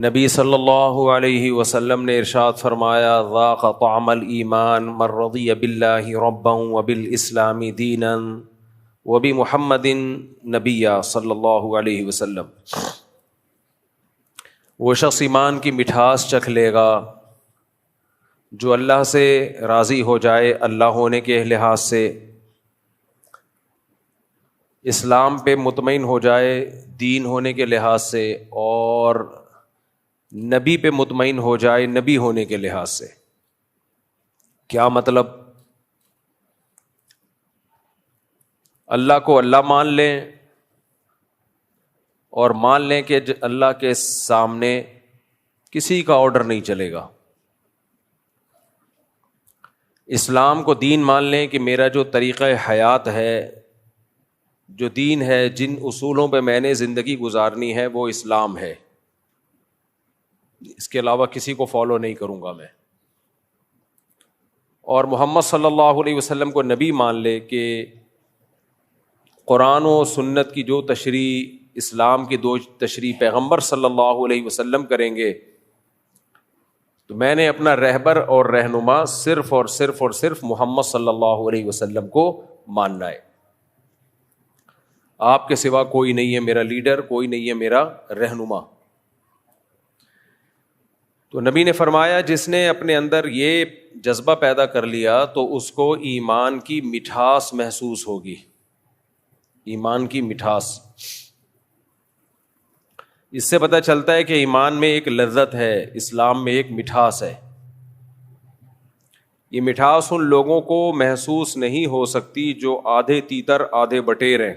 نبی صلی اللہ علیہ وسلم نے ارشاد فرمایا ذاق طعم الایمان من رضی باللہ ربا وبالاسلام دینا وبمحمد نبیا صلی اللہ علیہ وسلم۔ وہ شخص ایمان کی مٹھاس چکھ لے گا جو اللہ سے راضی ہو جائے اللہ ہونے کے لحاظ سے، اسلام پہ مطمئن ہو جائے دین ہونے کے لحاظ سے، اور نبی پہ مطمئن ہو جائے نبی ہونے کے لحاظ سے۔ کیا مطلب؟ اللہ کو اللہ مان لیں اور مان لیں کہ اللہ کے سامنے کسی کا آرڈر نہیں چلے گا۔ اسلام کو دین مان لیں کہ میرا جو طریقہ حیات ہے، جو دین ہے، جن اصولوں پہ میں نے زندگی گزارنی ہے وہ اسلام ہے، اس کے علاوہ کسی کو فالو نہیں کروں گا میں۔ اور محمد صلی اللہ علیہ وسلم کو نبی مان لے کہ قرآن و سنت کی جو تشریح، اسلام کی دو تشریح پیغمبر صلی اللہ علیہ وسلم کریں گے تو میں نے اپنا رہبر اور رہنما صرف اور صرف محمد صلی اللہ علیہ وسلم کو ماننا ہے۔ آپ کے سوا کوئی نہیں ہے میرا لیڈر، کوئی نہیں ہے میرا رہنما۔ تو نبی نے فرمایا جس نے اپنے اندر یہ جذبہ پیدا کر لیا تو اس کو ایمان کی مٹھاس محسوس ہوگی۔ ایمان کی مٹھاس، اس سے پتہ چلتا ہے کہ ایمان میں ایک لذت ہے، اسلام میں ایک مٹھاس ہے۔ یہ مٹھاس ان لوگوں کو محسوس نہیں ہو سکتی جو آدھے تیتر آدھے بٹیر ہیں۔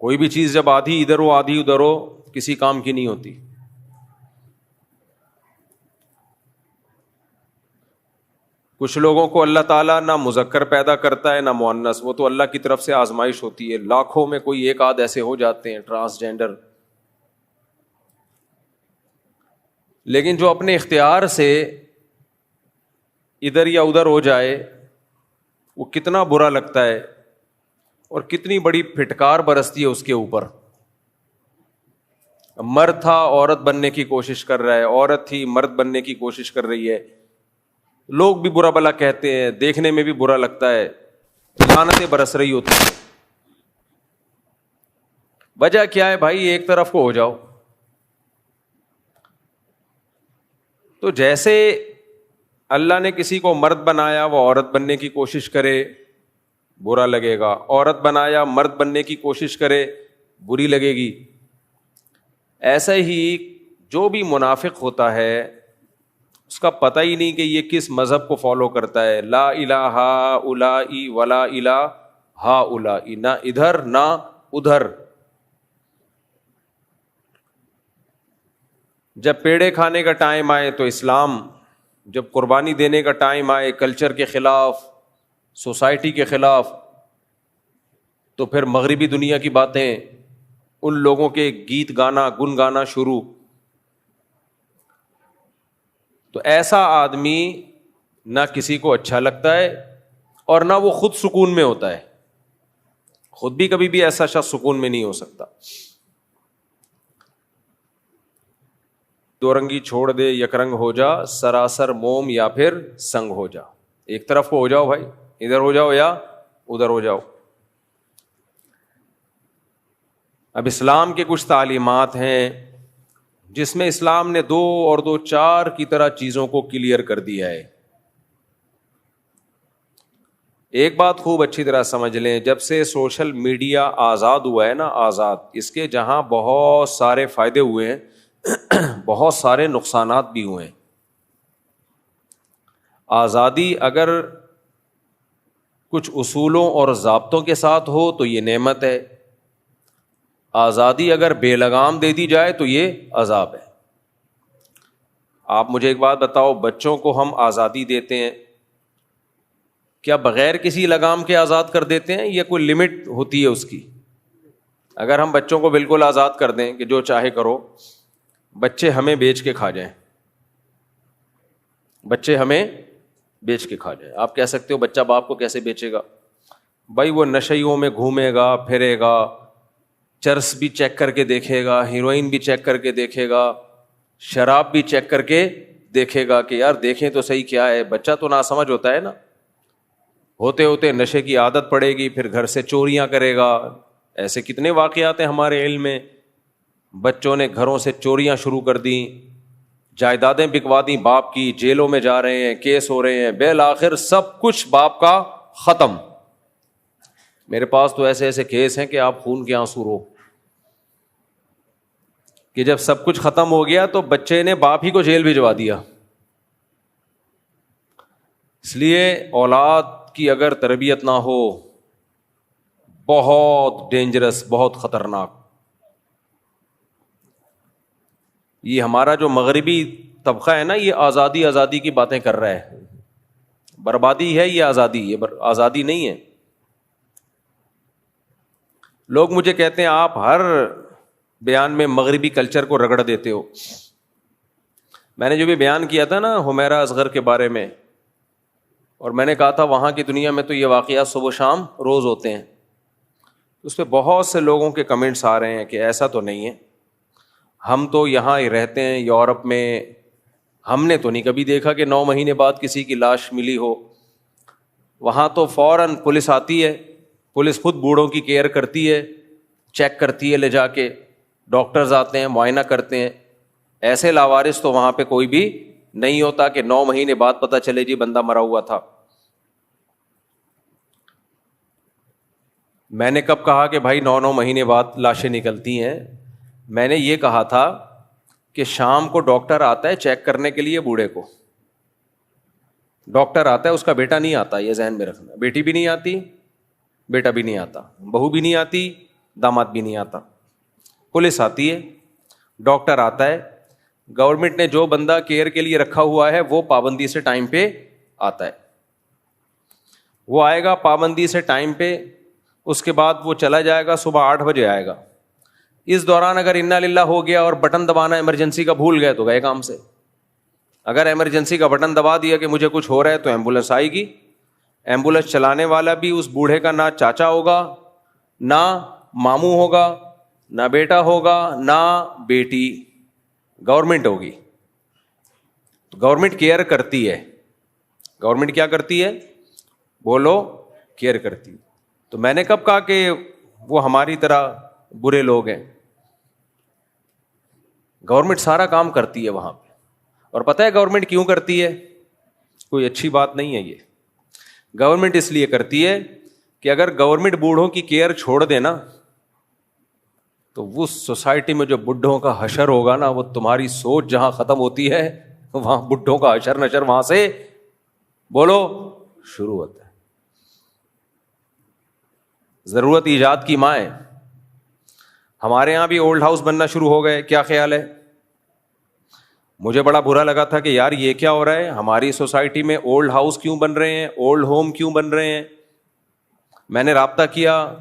کوئی بھی چیز جب آدھی ادھر ہو آدھی ادھر ہو کسی کام کی نہیں ہوتی۔ کچھ لوگوں کو اللہ تعالیٰ نہ مذکر پیدا کرتا ہے نہ مؤنث، وہ تو اللہ کی طرف سے آزمائش ہوتی ہے، لاکھوں میں کوئی ایک آدھ ایسے ہو جاتے ہیں ٹرانسجینڈر۔ لیکن جو اپنے اختیار سے ادھر یا ادھر ہو جائے وہ کتنا برا لگتا ہے اور کتنی بڑی پھٹکار برستی ہے اس کے اوپر۔ مرد تھا عورت بننے کی کوشش کر رہا ہے، عورت تھی مرد بننے کی کوشش کر رہی ہے، لوگ بھی برا بلا کہتے ہیں، دیکھنے میں بھی برا لگتا ہے، لعنتیں برس رہی ہوتی ہیں۔ وجہ کیا ہے بھائی؟ ایک طرف کو ہو جاؤ۔ تو جیسے اللہ نے کسی کو مرد بنایا وہ عورت بننے کی کوشش کرے برا لگے گا، عورت بنایا مرد بننے کی کوشش کرے بری لگے گی۔ ایسا ہی جو بھی منافق ہوتا ہے اس کا پتہ ہی نہیں کہ یہ کس مذہب کو فالو کرتا ہے۔ لا الہ ہؤلاء ولا الہ ہؤلاء، نہ ادھر نہ ادھر۔ جب پیڑے کھانے کا ٹائم آئے تو اسلام، جب قربانی دینے کا ٹائم آئے کلچر کے خلاف، سوسائٹی کے خلاف، تو پھر مغربی دنیا کی باتیں، ان لوگوں کے گیت گانا گن گانا شروع۔ تو ایسا آدمی نہ کسی کو اچھا لگتا ہے اور نہ وہ خود سکون میں ہوتا ہے، خود بھی کبھی بھی ایسا شخص سکون میں نہیں ہو سکتا۔ دو رنگی چھوڑ دے یک رنگ ہو جا، سراسر موم یا پھر سنگ ہو جا۔ ایک طرف کو ہو جاؤ بھائی، ادھر ہو جاؤ یا ادھر ہو جاؤ۔ اب اسلام کے کچھ تعلیمات ہیں جس میں اسلام نے دو اور دو چار کی طرح چیزوں کو کلیئر کر دیا ہے۔ ایک بات خوب اچھی طرح سمجھ لیں، جب سے سوشل میڈیا آزاد ہوا ہے نا، آزاد، اس کے جہاں بہت سارے فائدے ہوئے ہیں بہت سارے نقصانات بھی ہوئے ہیں۔ آزادی اگر کچھ اصولوں اور ضابطوں کے ساتھ ہو تو یہ نعمت ہے، آزادی اگر بے لگام دے دی جائے تو یہ عذاب ہے۔ آپ مجھے ایک بات بتاؤ، بچوں کو ہم آزادی دیتے ہیں، کیا بغیر کسی لگام کے آزاد کر دیتے ہیں یا کوئی لمٹ ہوتی ہے اس کی؟ اگر ہم بچوں کو بالکل آزاد کر دیں کہ جو چاہے کرو، بچے ہمیں بیچ کے کھا جائیں، بچے ہمیں بیچ کے کھا جائیں۔ آپ کہہ سکتے ہو بچہ باپ کو کیسے بیچے گا؟ بھائی وہ نشیوں میں گھومے گا پھرے گا، چرس بھی چیک کر کے دیکھے گا, ہیروئن بھی چیک کر کے دیکھے گا, شراب بھی چیک کر کے دیکھے گا کہ یار دیکھیں تو صحیح کیا ہے. بچہ تو ناسمجھ ہوتا ہے نا, ہوتے ہوتے نشے کی عادت پڑے گی, پھر گھر سے چوریاں کرے گا. ایسے کتنے واقعات ہیں ہمارے علم میں, بچوں نے گھروں سے چوریاں شروع کر دیں, جائیدادیں بکوا دیں باپ کی, جیلوں میں جا رہے ہیں, کیس ہو رہے ہیں, بالآخر سب کچھ باپ کا ختم. میرے پاس تو ایسے ایسے کیس ہیں کہ آپ خون کے آنسو رو, کہ جب سب کچھ ختم ہو گیا تو بچے نے باپ ہی کو جیل بھجوا دیا. اس لیے اولاد کی اگر تربیت نہ ہو, بہت ڈینجرس, بہت خطرناک. یہ ہمارا جو مغربی طبقہ ہے نا, یہ آزادی آزادی کی باتیں کر رہا ہے. بربادی ہے یہ آزادی, یہ آزادی نہیں ہے. لوگ مجھے کہتے ہیں آپ ہر بیان میں مغربی کلچر کو رگڑ دیتے ہو. میں نے جو بھی بیان کیا تھا نا حمیرہ اصغر کے بارے میں, اور میں نے کہا تھا وہاں کی دنیا میں تو یہ واقعات صبح و شام روز ہوتے ہیں, اس پہ بہت سے لوگوں کے کمنٹس آ رہے ہیں کہ ایسا تو نہیں ہے, ہم تو یہاں ہی رہتے ہیں یورپ میں, ہم نے تو نہیں کبھی دیکھا کہ 9 مہینے بعد کسی کی لاش ملی ہو. وہاں تو فوراً پولیس آتی ہے, پولیس خود بوڑھوں کی کیئر کرتی ہے, چیک کرتی ہے لے جا کے, ڈاکٹرز آتے ہیں معائنہ کرتے ہیں. ایسے لاوارث تو وہاں پہ کوئی بھی نہیں ہوتا کہ 9 مہینے بعد پتہ چلے جی بندہ مرا ہوا تھا. میں نے کب کہا کہ بھائی 9 مہینے بعد لاشیں نکلتی ہیں؟ میں نے یہ کہا تھا کہ شام کو ڈاکٹر آتا ہے چیک کرنے کے لیے بوڑھے کو, ڈاکٹر آتا ہے, اس کا بیٹا نہیں آتا, یہ ذہن میں رکھنا. بیٹی بھی نہیں آتی, بیٹا بھی نہیں آتا, بہو بھی نہیں آتی, داماد بھی نہیں آتا. پولیس آتی ہے, ڈاکٹر آتا ہے, گورنمنٹ نے جو بندہ کیئر کے لیے رکھا ہوا ہے وہ پابندی سے ٹائم پہ آتا ہے. وہ آئے گا پابندی سے ٹائم پہ, اس کے بعد وہ چلا جائے گا, صبح 8 بجے آئے گا. اس دوران اگر انا للہ ہو گیا اور بٹن دبانا ایمرجنسی کا بھول گئے تو گئے کام سے. اگر ایمرجنسی کا بٹن دبا دیا کہ مجھے کچھ ہو رہا ہے تو ایمبولینس آئے گی. ایمبولینس چلانے والا بھی اس بوڑھے کا نہ چاچا ہوگا, نہ ماموں ہوگا, نہ بیٹا ہوگا, نہ بیٹی, گورنمنٹ ہوگی. تو گورنمنٹ کیئر کرتی ہے. گورنمنٹ کیا کرتی ہے؟ بولو, کیئر کرتی ہے. تو میں نے کب کہا کہ وہ ہماری طرح برے لوگ ہیں؟ گورنمنٹ سارا کام کرتی ہے وہاں پہ. اور پتہ ہے گورنمنٹ کیوں کرتی ہے؟ کوئی اچھی بات نہیں ہے یہ. گورنمنٹ اس لیے کرتی ہے کہ اگر گورنمنٹ بوڑھوں کی کیئر چھوڑ دے نا تو وہ سوسائٹی میں جو بڈھوں کا حشر ہوگا نا, وہ تمہاری سوچ جہاں ختم ہوتی ہے وہاں بڈھوں کا حشر نشر وہاں سے بولو شروع ہوتا ہے. ضرورت ایجاد کی ماں ہے. ہمارے یہاں بھی اولڈ ہاؤس بننا شروع ہو گئے. کیا خیال ہے؟ مجھے بڑا برا لگا تھا کہ یار یہ کیا ہو رہا ہے, ہماری سوسائٹی میں اولڈ ہاؤس کیوں بن رہے ہیں, اولڈ ہوم کیوں بن رہے ہیں. میں نے رابطہ کیا,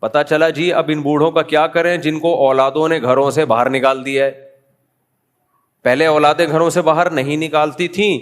پتا چلا جی اب ان بوڑھوں کا کیا کریں جن کو اولادوں نے گھروں سے باہر نکال دیا ہے. پہلے اولادیں گھروں سے باہر نہیں نکالتی تھیں,